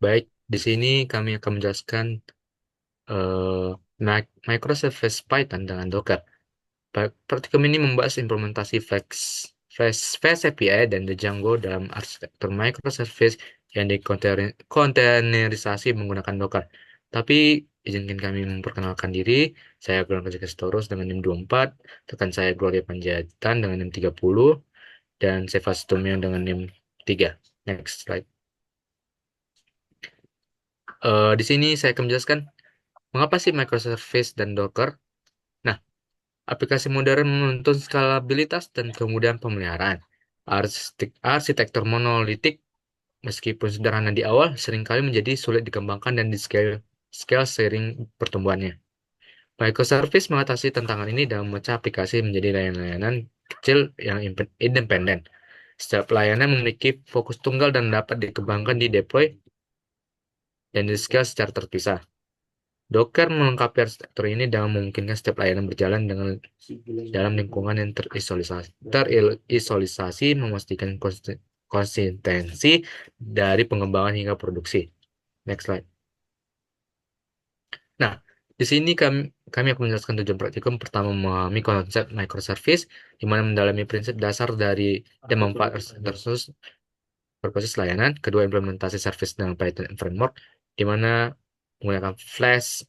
Baik, di sini kami akan menjelaskan microservice Python dengan Docker. Praktikum ini membahas implementasi Fast API dan Django dalam arsitektur microservice yang dikontainerisasi menggunakan Docker. Tapi izinkan kami memperkenalkan diri. Saya Gloria Kestorus dengan NIM 24, rekan saya Gloria Panjaitan dengan NIM 30, dan Seva Sutomio dengan NIM 3. Next slide. Di sini saya akan menjelaskan mengapa sih microservice dan Docker. Nah, aplikasi modern menuntut skalabilitas dan kemudahan pemeliharaan. Arsitektur monolitik, meskipun sederhana di awal, seringkali menjadi sulit dikembangkan dan di scale seiring pertumbuhannya. Microservice mengatasi tantangan ini dengan memecah aplikasi menjadi layanan-layanan kecil yang independen. Setiap layanan memiliki fokus tunggal dan dapat dikembangkan di deploy dan di-scale secara terpisah. Docker melengkapi arsitektur ini dengan memungkinkan setiap layanan berjalan dengan dalam lingkungan yang terisolisasi, memastikan konsistensi dari pengembangan hingga produksi. Next slide. Nah, di sini kami akan menjelaskan tujuan praktikum. Pertama, memahami konsep microservice, di mana mendalami prinsip dasar dari dan manfaat arsitektur berbasis layanan. Kedua, implementasi service dengan Python framework, di mana menggunakan Flask,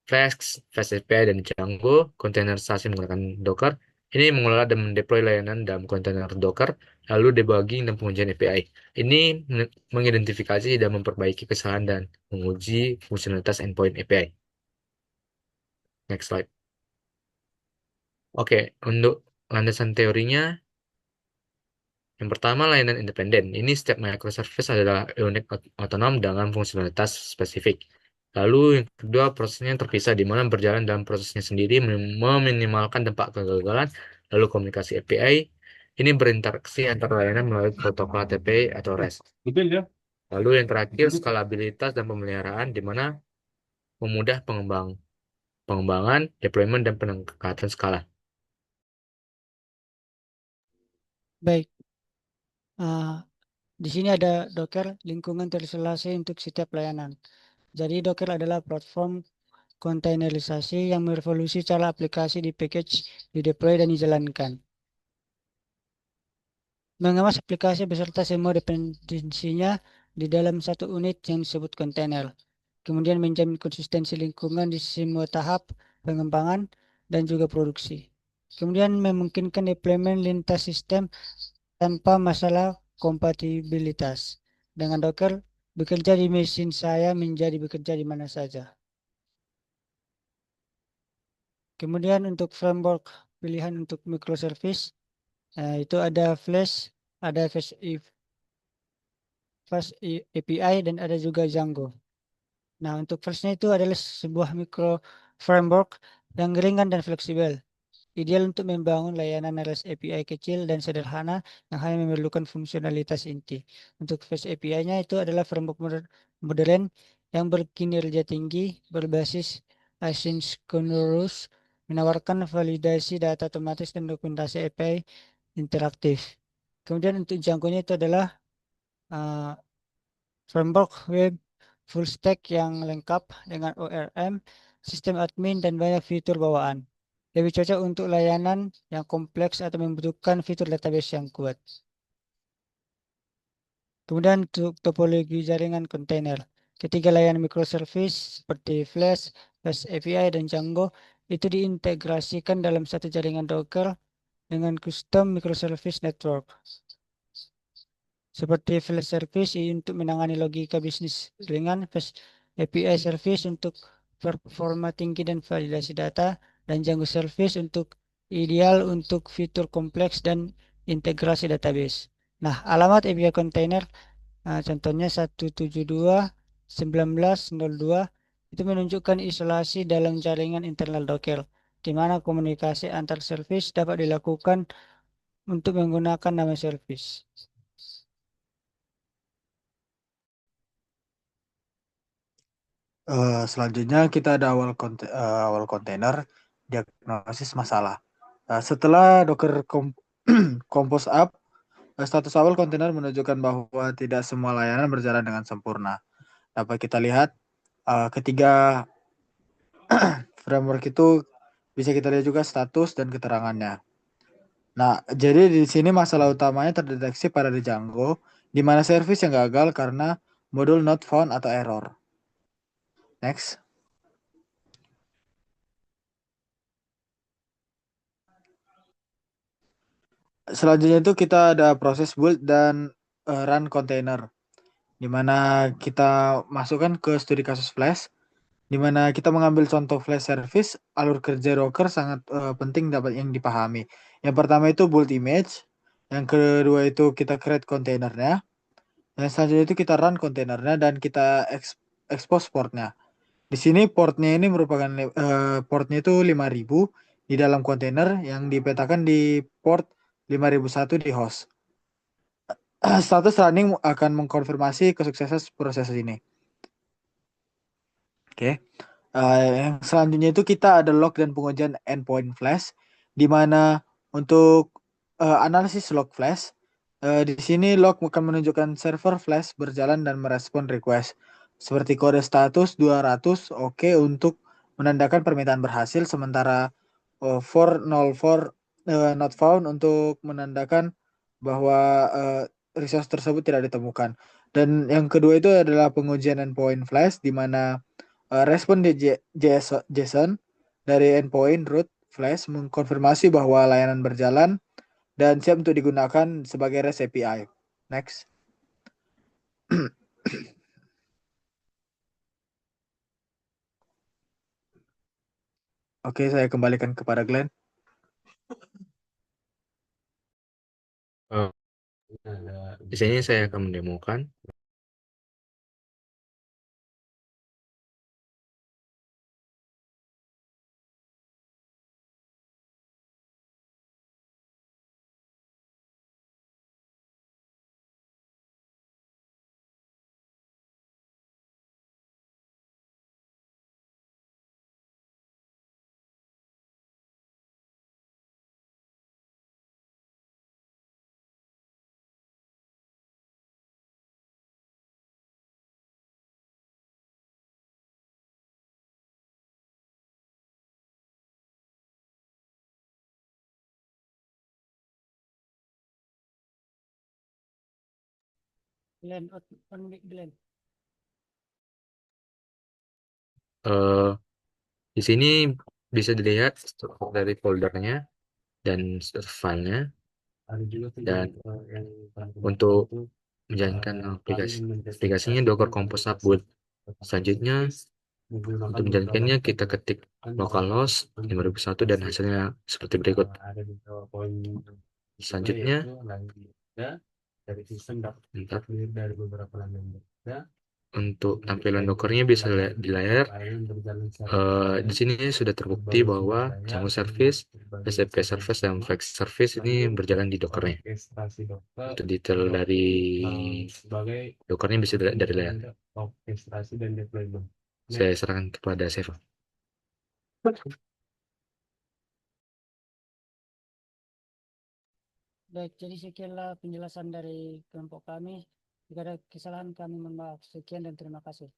Fast API, dan Django, kontainerisasi menggunakan Docker. Ini mengelola dan mendeploy layanan dalam kontainer Docker, lalu debugging dan pengujian API. Ini mengidentifikasi dan memperbaiki kesalahan dan menguji fungsionalitas endpoint API. Next slide. Oke, untuk landasan teorinya, yang pertama layanan independen. Ini setiap microservice adalah unit otonom dengan fungsionalitas spesifik. Lalu yang kedua prosesnya terpisah di mana berjalan dalam prosesnya sendiri meminimalkan dampak kegagalan. Lalu komunikasi API ini berinteraksi antar layanan melalui protokol HTTP atau REST. Betul ya? Lalu yang terakhir skalabilitas dan pemeliharaan di mana memudah pengembangan, deployment dan peningkatan skala. Baik. Ah, di sini ada Docker, lingkungan terisolasi untuk setiap layanan. Jadi Docker adalah platform kontainerisasi yang merevolusi cara aplikasi di package, di deploy, dan dijalankan. Mengemas aplikasi beserta semua dependensinya di dalam satu unit yang disebut kontainer. Kemudian menjamin konsistensi lingkungan di semua tahap pengembangan dan juga produksi. Kemudian memungkinkan deployment lintas sistem tanpa masalah kompatibilitas. Dengan Docker, bekerja di mesin saya menjadi bekerja di mana saja. Kemudian untuk framework pilihan untuk microservice, itu ada Flash, ada Fast API, dan ada juga Django. Nah, untuk Flash-nya itu adalah sebuah micro framework yang ringan dan fleksibel. Ideal untuk membangun layanan REST API kecil dan sederhana yang hanya memerlukan fungsionalitas inti. Untuk Fast API-nya itu adalah framework modern yang berkinerja tinggi, berbasis asynchronous, menawarkan validasi data otomatis dan dokumentasi API interaktif. Kemudian untuk Django-nya itu adalah uh, framework web full stack yang lengkap dengan ORM, sistem admin, dan banyak fitur bawaan. Lebih cocok untuk layanan yang kompleks atau membutuhkan fitur database yang kuat. Kemudian untuk topologi jaringan kontainer. Ketiga layanan microservice seperti Flash, Fast API, dan Django itu diintegrasikan dalam satu jaringan Docker dengan custom microservice network. Seperti Flash Service untuk menangani logika bisnis ringan, Fast API Service untuk performa tinggi dan validasi data, dan Django Service untuk ideal untuk fitur kompleks dan integrasi database. Nah, alamat API container, contohnya 172.19.02 itu menunjukkan isolasi dalam jaringan internal Docker, di mana komunikasi antar service dapat dilakukan untuk menggunakan nama service. Selanjutnya kita ada awal kontainer, diagnosis masalah. Setelah Docker Compose Up, status awal kontainer menunjukkan bahwa tidak semua layanan berjalan dengan sempurna. dapat kita lihat ketiga framework itu bisa kita lihat juga status dan keterangannya. Nah, jadi di sini masalah utamanya terdeteksi pada di Django, di mana service yang gagal karena modul not found atau error. Next. Selanjutnya itu kita ada proses build dan run container, di mana kita masukkan ke studi kasus Flash, di mana kita mengambil contoh Flash service, alur kerja Docker sangat penting dapat yang dipahami. Yang pertama itu build image, yang kedua itu kita create kontainernya, yang selanjutnya itu kita run kontainernya dan kita expose portnya. Di sini portnya ini merupakan portnya itu 5000 di dalam kontainer yang dipetakan di port 5001 di host. Status running akan mengkonfirmasi kesuksesan proses ini. Oke. Yang selanjutnya itu kita ada log dan pengujian endpoint Flash, di mana untuk analisis log Flash, di sini log akan menunjukkan server Flash berjalan dan merespon request. Seperti kode status 200 oke untuk menandakan permintaan berhasil, sementara 404 not found untuk menandakan bahwa resource tersebut tidak ditemukan. Dan yang kedua itu adalah pengujian endpoint Flash, di mana respon di JSON dari endpoint root Flash mengkonfirmasi bahwa layanan berjalan dan siap untuk digunakan sebagai REST API. Next. Oke, saya kembalikan kepada Glenn. Eh, di sini saya akan mendemokan. Glenn, on mic Glenn. Eh, di sini bisa dilihat struktur dari foldernya dan filenya, dan untuk menjalankan aplikasinya Docker Compose Upload. Selanjutnya untuk menjalankannya kita ketik localhost 5001 dan hasilnya seperti berikut. Selanjutnya untuk tampilan Dockernya bisa di layar. Di sini sudah terbukti bahwa Django Service, SFP Service, dan Flex Service ini berjalan di Dockernya. Untuk detail dari Dockernya bisa dari layar. Saya serahkan kepada Seva. Baik, jadi sekianlah penjelasan dari kelompok kami. Jika ada kesalahan kami mohon maaf. Sekian dan terima kasih.